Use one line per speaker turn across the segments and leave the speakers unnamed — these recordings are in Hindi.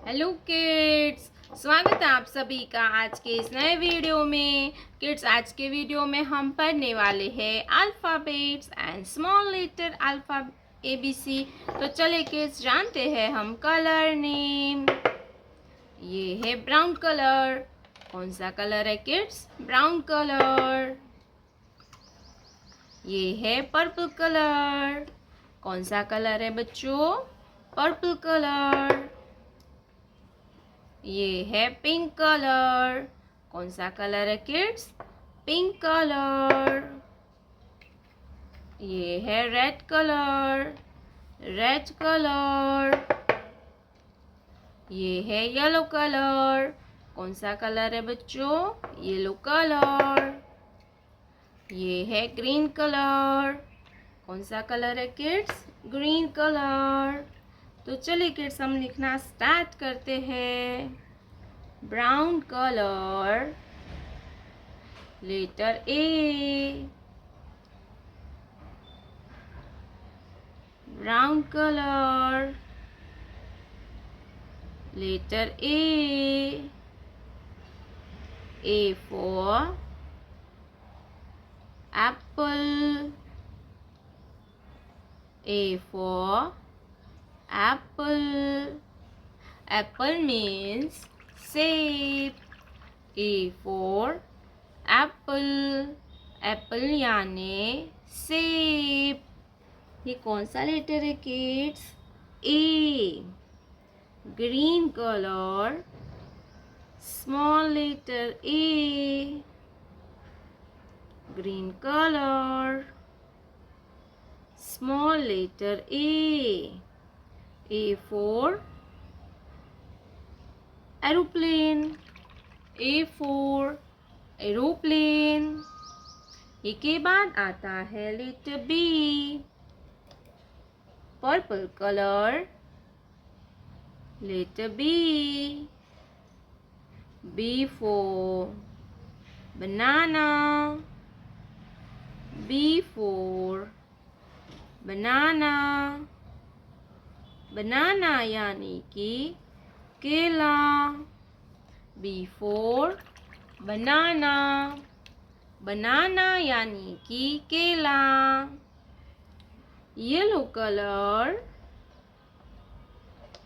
हेलो किड्स, स्वागत है आप सभी का आज के इस नए वीडियो में। किड्स, आज के वीडियो में हम पढ़ने वाले हैं alphabets and small letter alpha ABC। तो चले किड्स, जानते हैं हम कलर नेम। ये है ब्राउन कलर। कौन सा कलर है किड्स? Brown colour. ये है पर्पल कलर। कौन सा कलर है बच्चों? Purple colour. ये है पिंक कलर। कौन सा कलर है किड्स? Pink colour. ये है रेड कलर। Red colour. ये है येलो कलर। कौन सा कलर है बच्चों? Yellow colour. ये है ग्रीन कलर। कौन सा कलर है किड्स? Green colour. तो चलिए किड्स, हम लिखना स्टार्ट करते हैं। Brown colour, letter A। Brown colour, letter A। A for apple. A for apple. Apple means shape. A for apple. Apple यानी shape। ये कौन सा लेटर है kids? A। Green colour, small letter A। Green कलर, small letter A. A for aeroplane. A for aeroplane. A के बाद आता है letter B। Purple colour, letter B। B for banana. B for banana. Banana यानी कि केला। बी फोर बनाना। बनाना यानी कि केला। Yellow colour,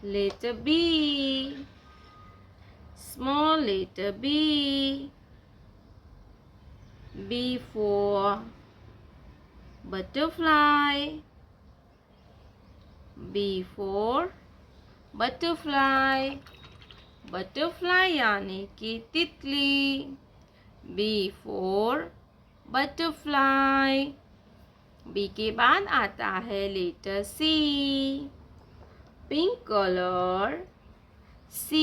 letter B. Small letter B. B for butterfly. B for butterfly. Butterfly यानी कि तितली। B for butterfly. B के बाद आता है letter C। Pink colour, C।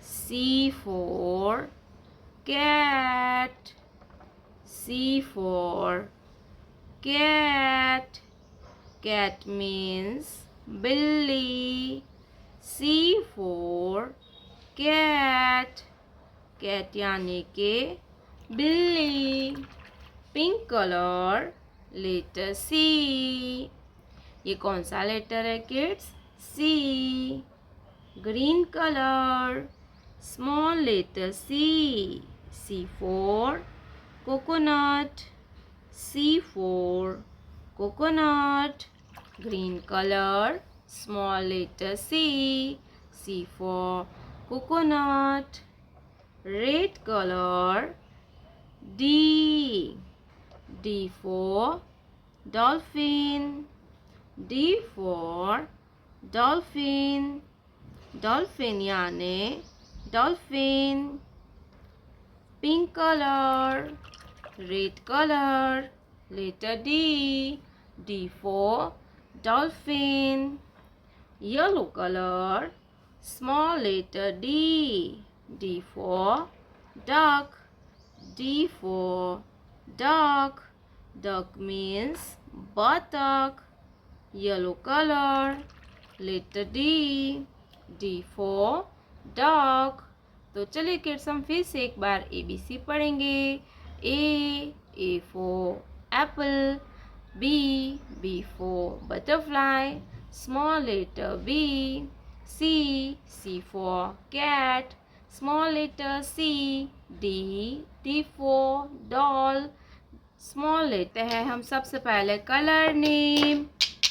C for cat. C for cat. Cat means बिल्ली। C for cat. cat यानी के बिल्ली। Pink colour, letter C। ये कौन सा लेटर है kids? C। Green colour, small letter C। C for coconut. C for coconut. Green color, small letter C. C for coconut. Red color, D. D for dolphin. D for dolphin. Dolphin यानी dolphin. Pink color, red color, letter D. D for dolphin. Yellow color, small letter D. D for duck. D for duck. Duck means buttock. Yellow color, letter D. D for duck. तो चलिए किड्स, हम फिर से एक बार ABC पढ़ेंगे। A for apple. B for butterfly, small letter B. C. C for cat. Small letter C. D. D for doll. Small लेते हैं हम सबसे पहले कलर नेम।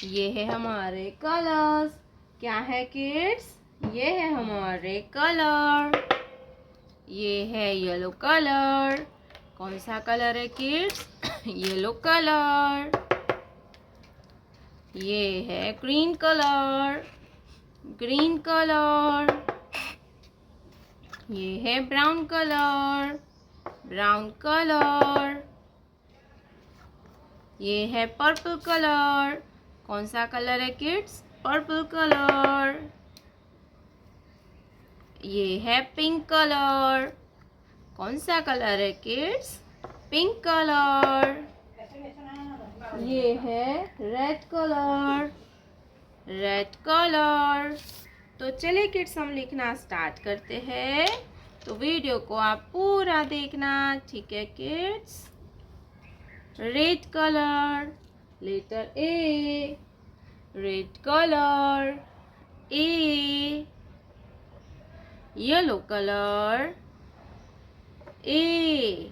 ये है हमारे कलर्स। क्या है किड्स? ये है हमारे कलर। ये है येलो कलर। कौन सा कलर है किड्स? Yellow colour. ये है ग्रीन कलर। Green colour. ये है ब्राउन कलर। Brown colour. ये है पर्पल कलर। कौन सा कलर है किड्स? Purple colour. ये है पिंक कलर। कौन सा कलर है किड्स? Pink colour. ये है रेड कलर। Red colour. तो चलिए किड्स हम लिखना स्टार्ट करते हैं। तो वीडियो को आप पूरा देखना, ठीक है kids? Red color, letter A. Red color, A. Yellow color, A.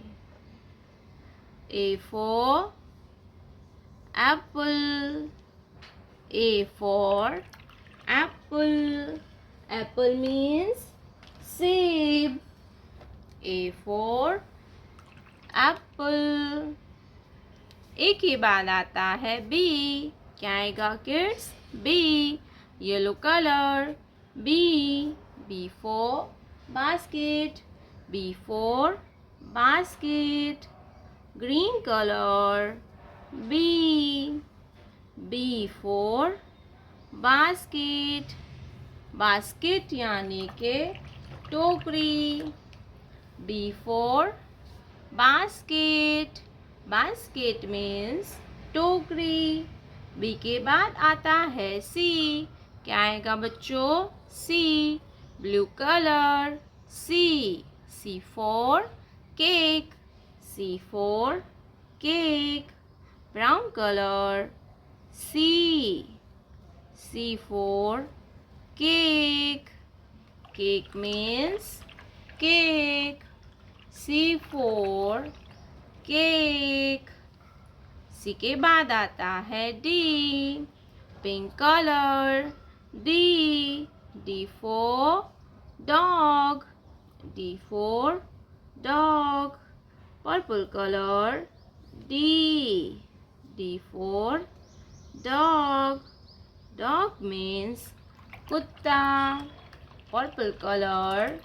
A for apple. A for apple. Apple means सेब. A for apple. ए के बाद आता है बी। क्या आएगा kids? B. Yellow colour, B. B for basket. B for basket. Green colour, B. B for basket. Basket यानी के टोकरी। B for basket. Basket means टोकरी। बी के बाद आता है सी। क्या आएगा बच्चों? C. Blue colour, C. C for cake. C for cake. Brown colour, C. C for cake. Cake means cake. C for cake. सी के बाद आता है D. Pink colour, D. D for dog. D for dog. Purple colour, D. D for dog. Dog means कुत्ता। Purple colour,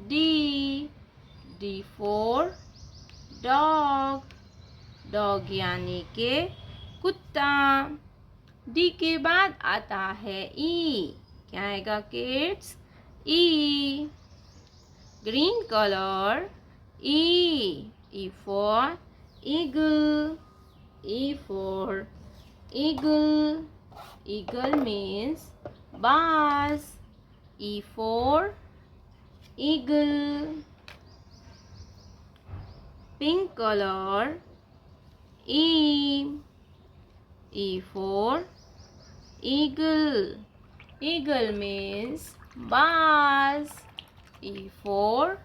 D. D for dog. Dog यानी के कुत्ता। डी के बाद आता है ई। क्या आएगा kids? E. Green colour, E. E for eagle. E for eagle. Eagle means बाज। E for eagle. Pink color, E. E for eagle. Eagle means baz. E for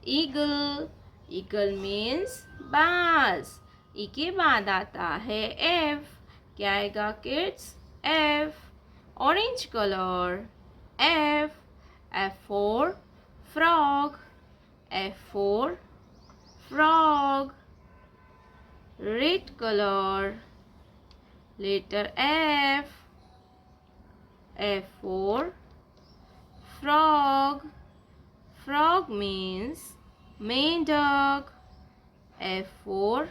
eagle. Eagle means baz. E के बाद आता है F. क्या आएगा kids? F. Orange color, F. F for frog. F for frog. Red color, letter F. F for frog. Frog means meadow. F for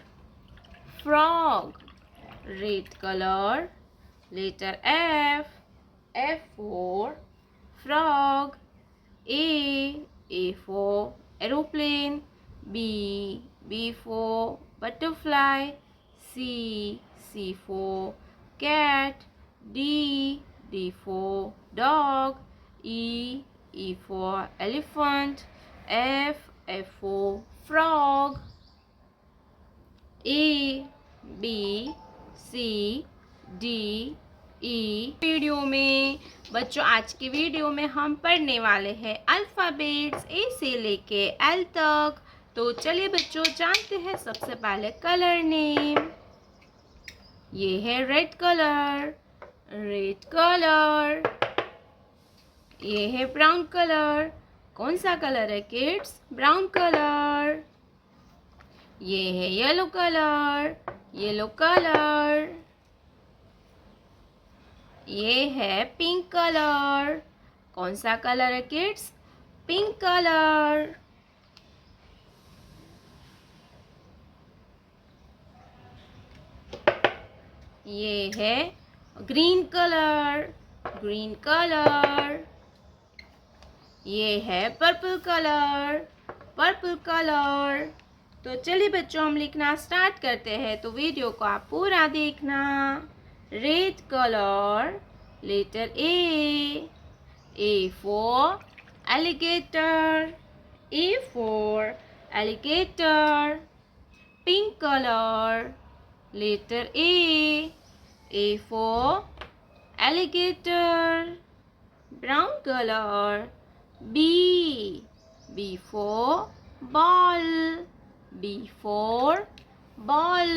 frog. Red color, letter F. F for frog. A for aeroplane. B for butterfly. C for cat. D for dog. E for elephant. F for frog. A B C D E। Video में बच्चों आज की वीडियो में हम पढ़ने वाले हैं अल्फ़ाबेट्स ए से लेके एल तक। तो चलिए बच्चों जानते हैं सबसे पहले कलर नेम। ये है रेड कलर, रेड कलर। ये है ब्राउन कलर। कौन सा कलर है किड्स? Brown colour. ये है येलो कलर, येलो कलर। ये है पिंक कलर। कौन सा कलर है किड्स? Pink colour. ये है ग्रीन कलर, ग्रीन कलर। ये है पर्पल कलर, पर्पल कलर। तो चलिए बच्चों हम लिखना स्टार्ट करते हैं, तो वीडियो को आप पूरा देखना। Red color, letter A for alligator, A for alligator. Pink color, letter A for alligator. Brown color, B for ball, B for ball.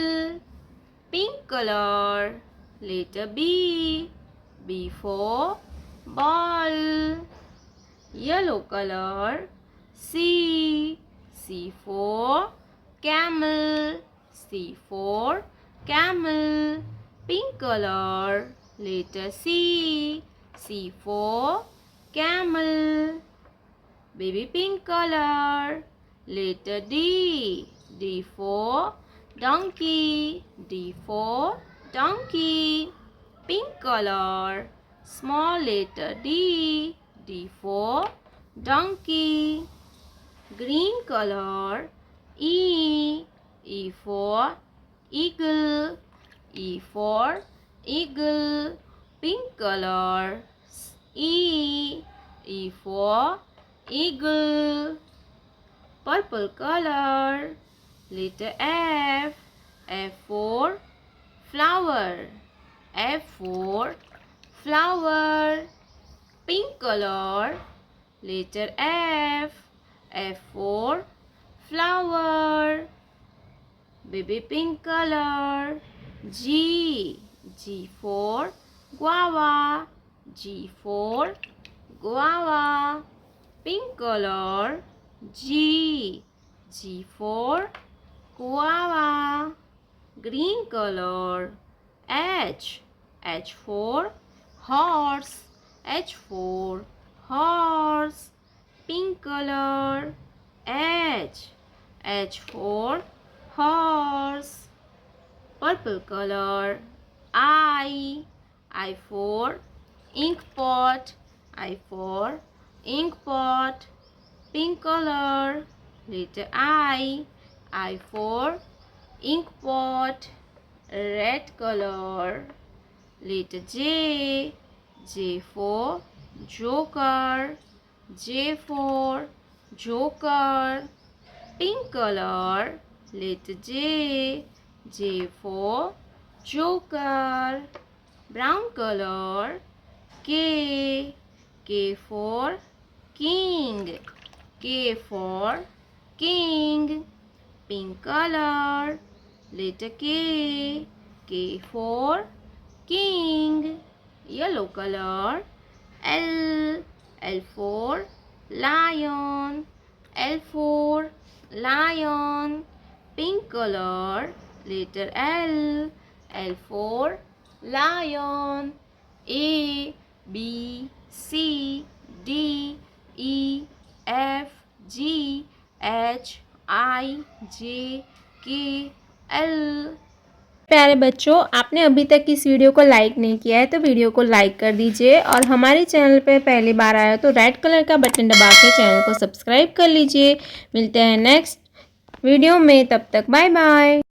Pink color, letter B for ball. Yellow color, C for camel, C for camel. Pink color, letter C for camel. Baby pink color, letter D for donkey, D for donkey. Pink color, small letter D for donkey. Green color, E for eagle, E for eagle. Pink color, E for eagle. Purple color, letter F for flower, F for flower. Pink color, letter F for flower. Baby pink color, G for guava, G for guava. Pink color, G for guava. Green color, H for horse, H for horse. Pink color, H for horse. Purple color, I for ink pot, I for ink pot. Pink color, letter I for ink pot. Red color, letter J for joker, J for joker. Pink color, letter J for joker. Brown color, K for king, K for king. Pink color, letter K for king. Yellow color, L for lion, L for lion. Pink color, letter L for lion. A B C D E F G H I J K L। प्यारे बच्चों, आपने अभी तक इस वीडियो को लाइक नहीं किया है तो वीडियो को लाइक कर दीजिए, और हमारे चैनल पे पहली बार आया तो रेड कलर का बटन दबा के चैनल को सब्सक्राइब कर लीजिए। मिलते हैं नेक्स्ट वीडियो में, तब तक बाय बाय।